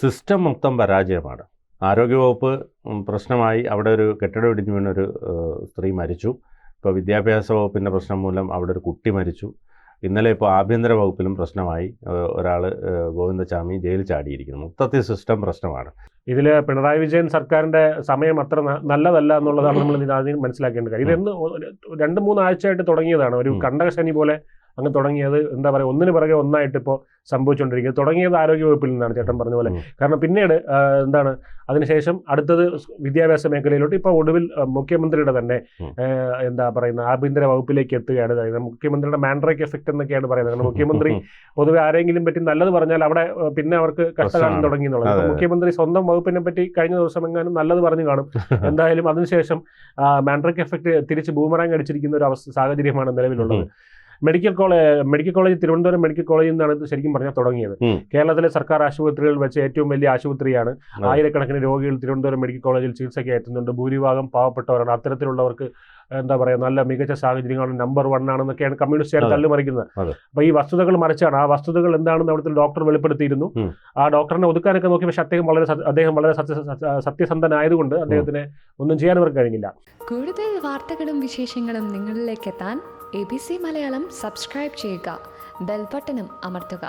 System മൊത്തം പരാജയമാണ്. ആരോഗ്യവകുപ്പ് പ്രശ്നമായി, അവിടെ ഒരു കെട്ടിടം ഇടിഞ്ഞു വീണൊരു സ്ത്രീ മരിച്ചു. ഇപ്പോൾ വിദ്യാഭ്യാസ വകുപ്പിൻ്റെ പ്രശ്നം മൂലം അവിടെ ഒരു കുട്ടി മരിച്ചു. ഇന്നലെ ഇപ്പോൾ ആഭ്യന്തര വകുപ്പിലും പ്രശ്നമായി, ഒരാൾ ഗോവിന്ദചാമി ജയിലിൽ ചാടിയിരിക്കുന്നു. മൊത്തത്തിൽ സിസ്റ്റം പ്രശ്നമാണ്. ഇതിൽ പിണറായി വിജയൻ സർക്കാരിൻ്റെ സമയം അത്ര നല്ലതല്ല എന്നുള്ളതാണ് നമ്മൾ ആദ്യം മനസ്സിലാക്കേണ്ട കാര്യം. ഇതെന്ന് 2-3 ആഴ്ചയായിട്ട് തുടങ്ങിയതാണ്, ഒരു കണ്ടകശനി പോലെ അങ്ങ് തുടങ്ങിയത്. എന്താ പറയുക, ഒന്നിന് പിറകെ ഒന്നായിട്ട് ഇപ്പോൾ സംഭവിച്ചുകൊണ്ടിരിക്കുന്നത്. തുടങ്ങിയത് ആരോഗ്യവകുപ്പിൽ നിന്നാണ്, ചേട്ടൻ പറഞ്ഞ പോലെ. കാരണം പിന്നീട് അതിനുശേഷം അടുത്തത് വിദ്യാഭ്യാസ മേഖലയിലോട്ട്, ഇപ്പോൾ ഒടുവിൽ മുഖ്യമന്ത്രിയുടെ തന്നെ എന്താ പറയുന്ന ആഭ്യന്തര വകുപ്പിലേക്ക് എത്തുകയാണ്. മുഖ്യമന്ത്രിയുടെ മാൻഡ്രേക്ക് എഫക്റ്റ് എന്നൊക്കെയാണ് പറയുന്നത്. കാരണം മുഖ്യമന്ത്രി പൊതുവെ ആരെങ്കിലും പറ്റി നല്ലത് പറഞ്ഞാൽ അവിടെ പിന്നെ അവർക്ക് കഷ്ടകാലം തുടങ്ങി എന്നുള്ളത്. മുഖ്യമന്ത്രി സ്വന്തം വകുപ്പിനെ പറ്റി കഴിഞ്ഞ ദിവസം എങ്ങാനും നല്ലത് പറഞ്ഞു കാണും. എന്തായാലും അതിനുശേഷം മാൻഡ്രേക്ക് എഫക്റ്റ് തിരിച്ച് ബൂമറാങ് അടിച്ചിരിക്കുന്ന ഒരു സാഹചര്യമാണ് നിലവിലുള്ളത്. മെഡിക്കൽ കോളേജ് തിരുവനന്തപുരം മെഡിക്കൽ കോളേജിൽ നിന്നാണ് ഇത് ശരിക്കും പറഞ്ഞാൽ തുടങ്ങിയത്. കേരളത്തിലെ സർക്കാർ ആശുപത്രികളിൽ വെച്ച് ഏറ്റവും വലിയ ആശുപത്രിയാണ്. ആയിരക്കണക്കിന് രോഗികൾ തിരുവനന്തപുരം മെഡിക്കൽ കോളേജിൽ ചികിത്സയ്ക്ക് എത്തുന്നുണ്ട്. ഭൂരിഭാഗം പാവപ്പെട്ടവരാണ്. അത്തരത്തിലുള്ളവർക്ക് എന്താ പറയുക, നല്ല മികച്ച സാഹചര്യങ്ങളാണ്, നമ്പർ 1 ആണെന്നൊക്കെയാണ് കമ്മ്യൂണിസ്റ്റുകാർ തള്ളിമറിക്കുന്നത്. അപ്പോൾ ഈ വസ്തുതകൾ മറിച്ചാണ്. ആ വസ്തുതകൾ എന്താണെന്ന് അവിടുത്തെ ഡോക്ടർ വെളിപ്പെടുത്തിയിരുന്നു. ആ ഡോക്ടറിനെ ഒതുക്കാനൊക്കെ നോക്കി, പക്ഷേ അദ്ദേഹം വളരെ സത്യസന്ധനായതുകൊണ്ട് അദ്ദേഹത്തിന് ഒന്നും ചെയ്യാൻ അവർക്ക് കഴിഞ്ഞില്ല. കൂടുതൽ വാർത്തകളും വിശേഷങ്ങളും നിങ്ങളിലേക്ക് എത്താൻ ABC മലയാളം സബ്സ്ക്രൈബ് ചെയ്യുക, ബെൽ ബട്ടണും അമർത്തുക.